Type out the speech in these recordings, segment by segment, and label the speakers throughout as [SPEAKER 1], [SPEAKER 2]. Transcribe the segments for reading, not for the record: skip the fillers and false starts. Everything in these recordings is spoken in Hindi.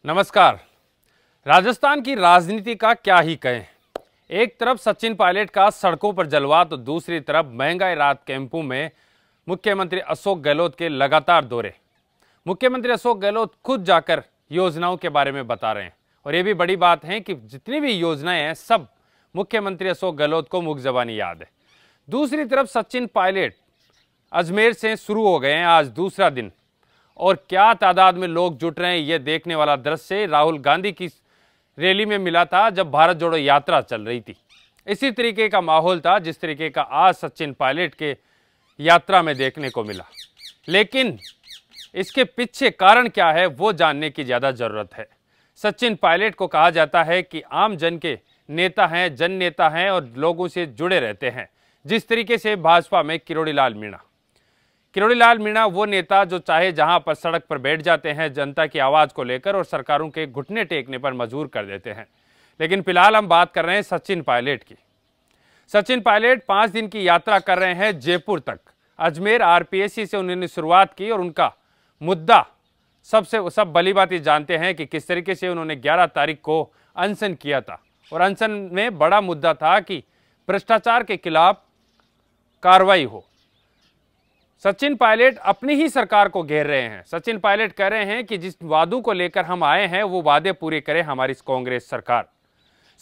[SPEAKER 1] नमस्कार। राजस्थान की राजनीति का क्या ही कहें। एक तरफ सचिन पायलट का सड़कों पर जलवा तो दूसरी तरफ महंगाई राहत कैंपों में मुख्यमंत्री अशोक गहलोत के लगातार दौरे। मुख्यमंत्री अशोक गहलोत खुद जाकर योजनाओं के बारे में बता रहे हैं और ये भी बड़ी बात है कि जितनी भी योजनाएं हैं सब मुख्यमंत्री अशोक गहलोत को मुख जबानी याद है। दूसरी तरफ सचिन पायलट अजमेर से शुरू हो गए हैं आज दूसरा दिन और क्या तादाद में लोग जुट रहे हैं ये देखने वाला दृश्य राहुल गांधी की रैली में मिला था जब भारत जोड़ो यात्रा चल रही थी। इसी तरीके का माहौल था जिस तरीके का आज सचिन पायलट के यात्रा में देखने को मिला, लेकिन इसके पीछे कारण क्या है वो जानने की ज़्यादा ज़रूरत है। सचिन पायलट को कहा जाता है कि आम जन के नेता हैं, जन नेता हैं और लोगों से जुड़े रहते हैं। जिस तरीके से भाजपा में किरोड़ी लाल मीणा वो नेता जो चाहे जहां पर सड़क पर बैठ जाते हैं, जनता की आवाज़ को लेकर और सरकारों के घुटने टेकने पर मजबूर कर देते हैं। लेकिन फिलहाल हम बात कर रहे हैं सचिन पायलट की। सचिन पायलट 5 दिन की यात्रा कर रहे हैं जयपुर तक। अजमेर आरपीएससी से उन्होंने शुरुआत की और उनका मुद्दा सब भली भांति जानते हैं कि किस तरीके से उन्होंने 11 तारीख को अनशन किया था और अनशन में बड़ा मुद्दा था कि भ्रष्टाचार के खिलाफ कार्रवाई हो। सचिन पायलट अपनी ही सरकार को घेर रहे हैं। सचिन पायलट कह रहे हैं कि जिस वादों को लेकर हम आए हैं वो वादे पूरे करे हमारी कांग्रेस सरकार।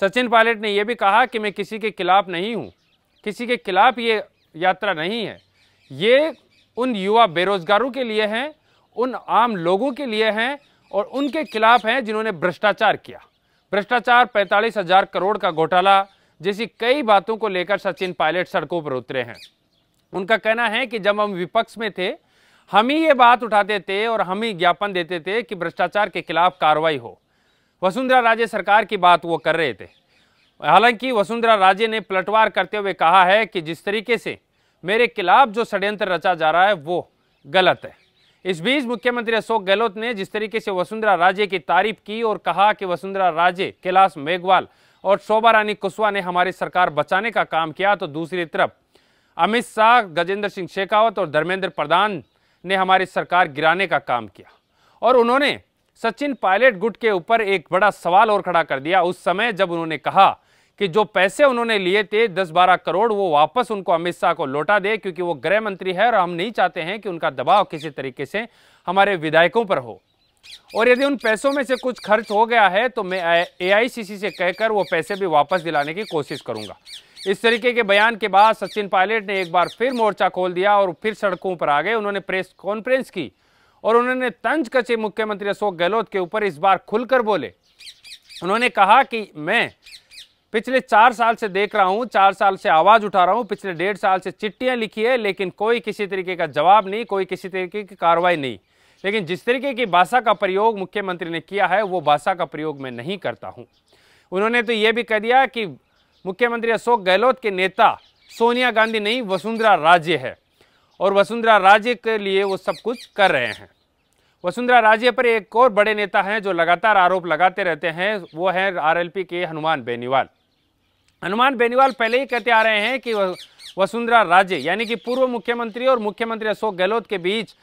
[SPEAKER 1] सचिन पायलट ने यह भी कहा कि मैं किसी के खिलाफ नहीं हूं, किसी के खिलाफ ये यात्रा नहीं है, ये उन युवा बेरोजगारों के लिए है, उन आम लोगों के लिए हैं और उनके खिलाफ हैं जिन्होंने भ्रष्टाचार किया। भ्रष्टाचार, 45,000 करोड़ का घोटाला जैसी कई बातों को लेकर सचिन पायलट सड़कों पर उतरे हैं। उनका कहना है कि जब हम विपक्ष में थे हम ही ये बात उठाते थे और हम ही ज्ञापन देते थे कि भ्रष्टाचार के खिलाफ कार्रवाई हो। वसुंधरा राजे सरकार की बात वो कर रहे थे। हालांकि वसुंधरा राजे ने पलटवार करते हुए कहा है कि जिस तरीके से मेरे खिलाफ जो षड्यंत्र रचा जा रहा है वो गलत है। इस बीच मुख्यमंत्री अशोक गहलोत ने जिस तरीके से वसुंधरा राजे की तारीफ की और कहा कि वसुंधरा राजे, कैलाश मेघवाल और शोभा रानी कुशवाहा ने हमारी सरकार बचाने का काम किया, तो दूसरी तरफ अमित शाह, गजेंद्र सिंह शेखावत और धर्मेंद्र प्रधान ने हमारी सरकार गिराने का काम किया। और उन्होंने सचिन पायलट गुट के ऊपर एक बड़ा सवाल और खड़ा कर दिया उस समय जब उन्होंने कहा कि जो पैसे उन्होंने लिए थे 10-12 करोड़ वो वापस उनको अमित शाह को लौटा दे, क्योंकि वो गृह मंत्री है और हम नहीं चाहते हैं कि उनका दबाव किसी तरीके से हमारे विधायकों पर हो। और यदि उन पैसों में से कुछ खर्च हो गया है तो मैं एआईसीसी से कहकर वो पैसे भी वापस दिलाने की कोशिश करूंगा। इस तरीके के बयान के बाद सचिन पायलट ने एक बार फिर मोर्चा खोल दिया और फिर सड़कों पर आ गए। उन्होंने प्रेस कॉन्फ्रेंस की और उन्होंने तंज कसे मुख्यमंत्री अशोक गहलोत के ऊपर। इस बार खुलकर बोले। उन्होंने कहा कि मैं पिछले 4 साल से देख रहा हूं, 4 साल से आवाज उठा रहा हूं, पिछले 1.5 साल से चिट्ठियां लिखी है लेकिन कोई किसी तरीके का जवाब नहीं, कोई किसी तरीके की कार्रवाई नहीं। लेकिन जिस तरीके की भाषा का प्रयोग मुख्यमंत्री ने किया है वो भाषा का प्रयोग मैं नहीं करता हूं। उन्होंने तो यह भी कह दिया कि मुख्यमंत्री अशोक गहलोत के नेता सोनिया गांधी नहीं, वसुंधरा राजे है और वसुंधरा राजे के लिए वो सब कुछ कर रहे हैं। वसुंधरा राजे पर एक और बड़े नेता हैं जो लगातार आरोप लगाते रहते हैं, वो है आरएलपी के हनुमान बेनीवाल। हनुमान बेनीवाल पहले ही कहते आ रहे हैं कि वसुंधरा राजे यानी कि पूर्व मुख्यमंत्री और मुख्यमंत्री अशोक गहलोत के बीच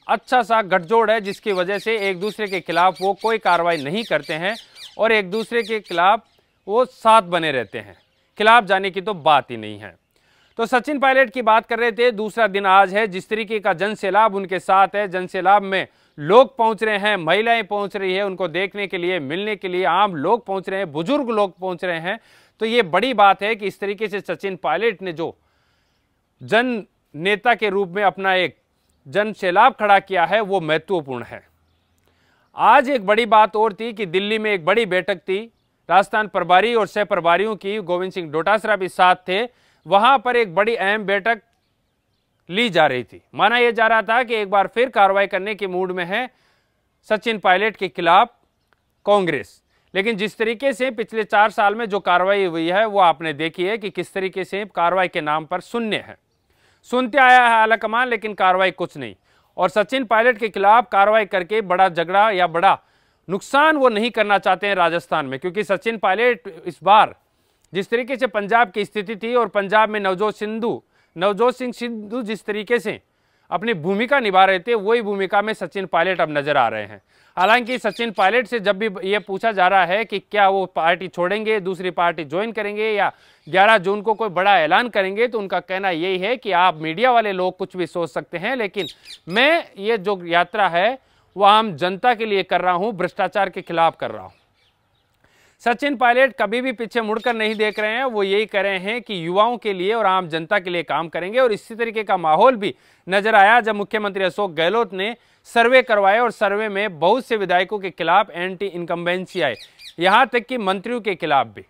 [SPEAKER 1] अच्छा सा गठजोड़ है, जिसकी वजह से एक दूसरे के खिलाफ वो कोई कार्रवाई नहीं करते हैं और एक दूसरे के खिलाफ वो साथ बने रहते हैं। खिलाफ जाने की तो बात ही नहीं है। तो सचिन पायलट की बात कर रहे थे, दूसरा दिन आज है। जिस तरीके का जन सैलाब उनके साथ है, जन सैलाब में लोग पहुंच रहे हैं, महिलाएं पहुंच रही है उनको देखने के लिए, मिलने के लिए, आम लोग पहुंच रहे हैं, बुजुर्ग लोग पहुंच रहे हैं। तो ये बड़ी बात है कि इस तरीके से सचिन पायलट ने जो जन नेता के रूप में अपना एक जन सैलाब खड़ा किया है वो महत्वपूर्ण है। आज एक बड़ी बात और थी कि दिल्ली में एक बड़ी बैठक थी, राजस्थान प्रभारी और सह प्रभारियों की, गोविंद सिंह डोटासरा भी साथ थे। वहां पर एक बड़ी अहम बैठक ली जा रही थी। माना यह जा रहा था कि एक बार फिर कार्रवाई करने के मूड में है सचिन पायलट के खिलाफ कांग्रेस। लेकिन जिस तरीके से पिछले 4 साल में जो कार्रवाई हुई है वो आपने देखी है कि किस तरीके से कार्रवाई के नाम पर शून्य है। सुनते आया है आलाकमान, लेकिन कार्रवाई कुछ नहीं। और सचिन पायलट के खिलाफ कार्रवाई करके बड़ा झगड़ा या बड़ा नुकसान वो नहीं करना चाहते हैं राजस्थान में, क्योंकि सचिन पायलट इस बार जिस तरीके से पंजाब की स्थिति थी और पंजाब में नवजोत सिंह सिद्धू जिस तरीके से अपनी भूमिका निभा रहे थे, वही भूमिका में सचिन पायलट अब नजर आ रहे हैं। हालांकि सचिन पायलट से जब भी ये पूछा जा रहा है कि क्या वो पार्टी छोड़ेंगे, दूसरी पार्टी ज्वाइन करेंगे या 11 जून को कोई बड़ा ऐलान करेंगे, तो उनका कहना यही है कि आप मीडिया वाले लोग कुछ भी सोच सकते हैं, लेकिन मैं ये जो यात्रा है वो आम जनता के लिए कर रहा हूं, भ्रष्टाचार के खिलाफ कर रहा हूं। सचिन पायलट कभी भी पीछे मुड़कर नहीं देख रहे हैं, वो यही कह रहे हैं कि युवाओं के लिए और आम जनता के लिए काम करेंगे। और इसी तरीके का माहौल भी नजर आया जब मुख्यमंत्री अशोक गहलोत ने सर्वे करवाए और सर्वे में बहुत से विधायकों के खिलाफ एंटी इनकम्बेंसी आए, यहां तक कि मंत्रियों के खिलाफ भी।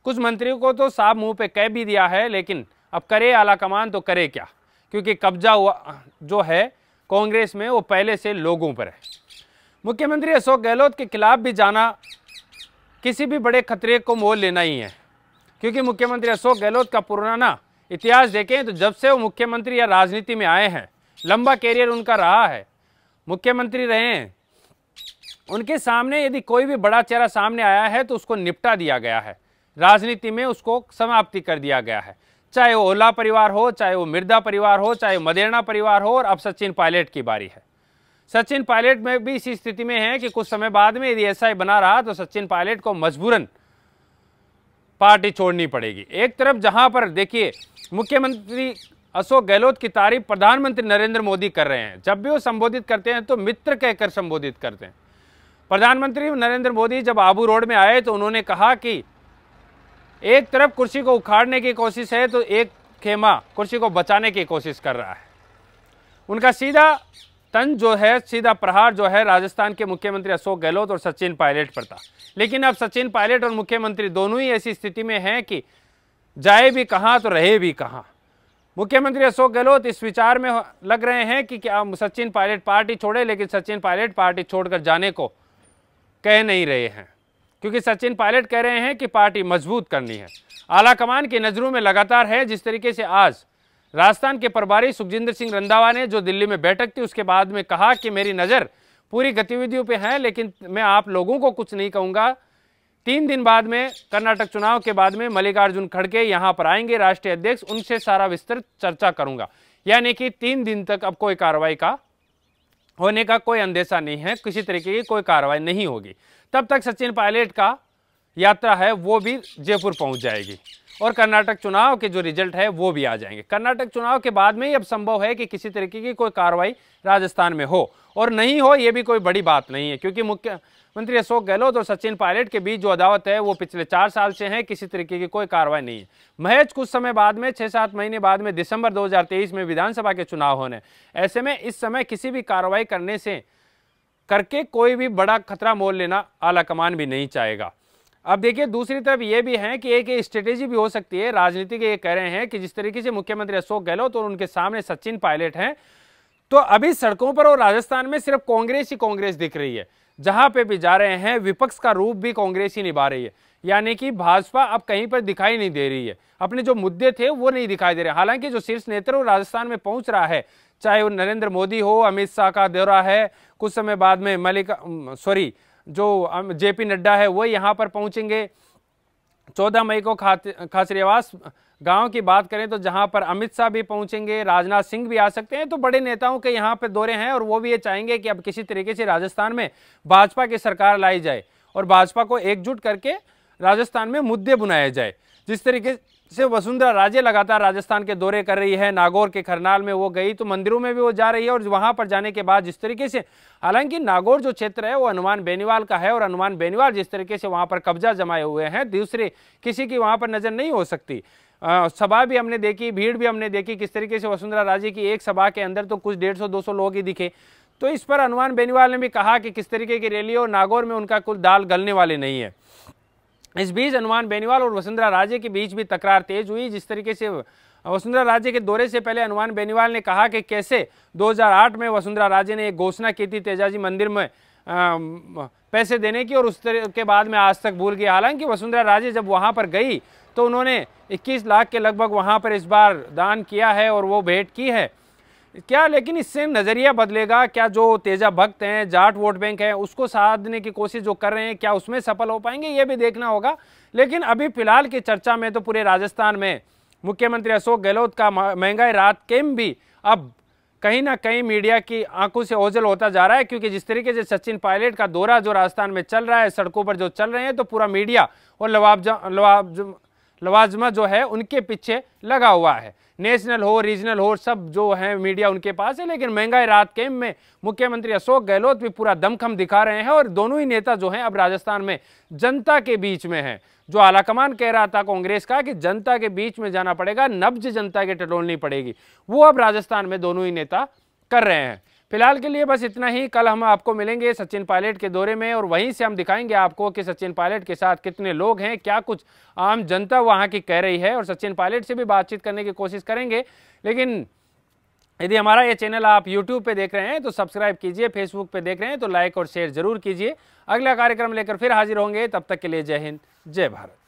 [SPEAKER 1] कुछ मंत्रियों को तो साफ मुंह पे कह भी दिया है, लेकिन अब करे आलाकमान तो करे क्या, क्योंकि कब्जा हुआ जो है कांग्रेस में वो पहले से लोगों पर है। मुख्यमंत्री अशोक गहलोत के खिलाफ भी जाना किसी भी बड़े खतरे को मोल लेना ही है, क्योंकि मुख्यमंत्री अशोक गहलोत का पुराना इतिहास देखें तो जब से वो मुख्यमंत्री या राजनीति में आए हैं, लंबा कैरियर उनका रहा है, मुख्यमंत्री रहे हैं, उनके सामने यदि कोई भी बड़ा चेहरा सामने आया है तो उसको निपटा दिया गया है, राजनीति में उसको समाप्ति कर दिया गया है। चाहे वो ओला परिवार हो, चाहे वो मिर्दा परिवार हो, चाहे वो मदेरणा परिवार हो, और अब सचिन पायलट की बारी है। सचिन पायलट में भी इसी स्थिति में है कि कुछ समय बाद में यदि ऐसा ही बना रहा तो सचिन पायलट को मजबूरन पार्टी छोड़नी पड़ेगी। एक तरफ जहां पर देखिए मुख्यमंत्री अशोक गहलोत की तारीफ प्रधानमंत्री नरेंद्र मोदी कर रहे हैं, जब भी वो संबोधित करते हैं तो मित्र कहकर संबोधित करते हैं। प्रधानमंत्री नरेंद्र मोदी जब आबू रोड में आए तो उन्होंने कहा कि एक तरफ कुर्सी को उखाड़ने की कोशिश है तो एक खेमा कुर्सी को बचाने की कोशिश कर रहा है। उनका सीधा तंज जो है, सीधा प्रहार जो है राजस्थान के मुख्यमंत्री अशोक गहलोत और सचिन पायलट पर था। लेकिन अब सचिन पायलट और मुख्यमंत्री दोनों ही ऐसी स्थिति में हैं कि जाए भी कहां तो रहे भी कहां। मुख्यमंत्री अशोक गहलोत इस विचार में लग रहे हैं कि क्या सचिन पायलट पार्टी छोड़े, लेकिन सचिन पायलट पार्टी छोड़कर जाने को कह नहीं रहे हैं, क्योंकि सचिन पायलट कह रहे हैं कि पार्टी मजबूत करनी है। आलाकमान की नजरों में लगातार है। जिस तरीके से आज राजस्थान के प्रभारी सुखजिंदर सिंह रंधावा ने जो दिल्ली में बैठक थी उसके बाद में कहा कि मेरी नज़र पूरी गतिविधियों पे है, लेकिन मैं आप लोगों को कुछ नहीं कहूँगा। 3 दिन बाद में कर्नाटक चुनाव के बाद में मल्लिकार्जुन खड़गे यहाँ पर आएंगे, राष्ट्रीय अध्यक्ष, उनसे सारा विस्तृत चर्चा करूँगा। यानी कि 3 दिन तक अब कोई कार्रवाई का होने का कोई अंदेशा नहीं है, किसी तरीके की कोई कार्रवाई नहीं होगी। तब तक सचिन पायलट का यात्रा है वो भी जयपुर पहुँच जाएगी और कर्नाटक चुनाव के जो रिजल्ट है वो भी आ जाएंगे। कर्नाटक चुनाव के बाद में ही अब संभव है कि किसी तरीके की कोई कार्रवाई राजस्थान में हो, और नहीं हो ये भी कोई बड़ी बात नहीं है, क्योंकि मुख्यमंत्री अशोक गहलोत और सचिन पायलट के बीच जो अदावत है वो पिछले 4 साल से है। किसी तरीके की कोई कार्रवाई नहीं है। महज कुछ समय बाद में 6-7 महीने बाद में दिसंबर 2023 में विधानसभा के चुनाव होने, ऐसे में इस समय किसी भी कार्रवाई करने से करके कोई भी बड़ा खतरा मोल लेना आलाकमान भी नहीं चाहेगा। अब देखिए दूसरी तरफ ये भी है कि एक स्ट्रेटेजी भी हो सकती है। राजनीति के ये कह रहे हैं कि जिस तरीके से मुख्यमंत्री अशोक गहलोत और उनके सामने सचिन पायलट हैं, तो अभी सड़कों पर और राजस्थान में सिर्फ कांग्रेस ही कांग्रेस दिख रही है। जहां पे भी जा रहे हैं विपक्ष का रूप भी कांग्रेस ही निभा रही है, यानी कि भाजपा अब कहीं पर दिखाई नहीं दे रही है। अपने जो मुद्दे थे वो नहीं दिखाई दे रहे। हालांकि जो शीर्ष नेतृत्व राजस्थान में पहुंच रहा है, चाहे वो नरेंद्र मोदी हो, अमित शाह का दौरा है, कुछ समय बाद में जो जेपी नड्डा है वो यहाँ पर पहुंचेंगे। 14 मई को खासरियावास गांव की बात करें तो जहां पर अमित शाह भी पहुंचेंगे, राजनाथ सिंह भी आ सकते हैं। तो बड़े नेताओं के यहाँ पे दौरे हैं और वो भी ये चाहेंगे कि अब किसी तरीके से राजस्थान में भाजपा की सरकार लाई जाए और भाजपा को एकजुट करके राजस्थान में मुद्दे बुनाए जाए। जिस तरीके से वसुंधरा राजे लगातार राजस्थान के दौरे कर रही है, नागौर के खरनाल में वो गई, तो मंदिरों में भी वो जा रही है। और वहां पर जाने के बाद जिस तरीके से, हालांकि नागौर जो क्षेत्र है वो हनुमान बेनीवाल का है और हनुमान बेनीवाल जिस तरीके से वहां पर कब्जा जमाए हुए हैं, दूसरे किसी की वहां पर नजर नहीं हो सकती। सभा भी हमने देखी, भीड़ भी हमने देखी, किस तरीके से वसुंधरा राजे की एक सभा के अंदर तो कुछ 150-200 लोग ही दिखे। तो इस पर हनुमान बेनीवाल ने भी कहा कि किस तरीके की रैली और नागौर में उनका कुछ दाल गलने वाले नहीं है। इस बीच हनुमान बेनीवाल और वसुंधरा राजे के बीच भी तकरार तेज हुई। जिस तरीके से वसुंधरा राजे के दौरे से पहले हनुमान बेनीवाल ने कहा कि कैसे 2008 में वसुंधरा राजे ने एक घोषणा की थी तेजाजी मंदिर में पैसे देने की, और उस के बाद में आज तक भूल गई। हालांकि वसुंधरा राजे जब वहां पर गई तो उन्होंने 21 लाख के लगभग वहां पर इस बार दान किया है और वो भेंट की है क्या। लेकिन इससे नजरिया बदलेगा क्या? जो तेजा भक्त हैं, जाट वोट बैंक है, उसको साधने की कोशिश जो कर रहे हैं, क्या उसमें सफल हो पाएंगे, ये भी देखना होगा। लेकिन अभी फिलहाल की चर्चा में तो पूरे राजस्थान में मुख्यमंत्री अशोक गहलोत का महंगाई राहत कैंप भी अब कहीं ना कहीं मीडिया की आंखों से ओझल होता जा रहा है, क्योंकि जिस तरीके से सचिन पायलट का दौरा जो राजस्थान में चल रहा है, सड़कों पर जो चल रहे हैं, तो पूरा मीडिया और लवाजमा जो है उनके पीछे लगा हुआ है। नेशनल हो, रीजनल हो, सब जो है मीडिया उनके पास है। लेकिन महंगाई राहत कैंप में मुख्यमंत्री अशोक गहलोत भी पूरा दमखम दिखा रहे हैं और दोनों ही नेता जो हैं अब राजस्थान में जनता के बीच में हैं। जो आलाकमान कह रहा था कांग्रेस का कि जनता के बीच में जाना पड़ेगा, नब्ज जनता के टटोलनी पड़ेगी, वो अब राजस्थान में दोनों ही नेता कर रहे हैं। फिलहाल के लिए बस इतना ही। कल हम आपको मिलेंगे सचिन पायलट के दौरे में और वहीं से हम दिखाएंगे आपको कि सचिन पायलट के साथ कितने लोग हैं, क्या कुछ आम जनता वहां की कह रही है, और सचिन पायलट से भी बातचीत करने की कोशिश करेंगे। लेकिन यदि हमारा ये चैनल आप YouTube पे देख रहे हैं तो सब्सक्राइब कीजिए, फेसबुक पे देख रहे हैं तो लाइक और शेयर जरूर कीजिए। अगला कार्यक्रम लेकर फिर हाजिर होंगे, तब तक के लिए जय हिंद, जय भारत।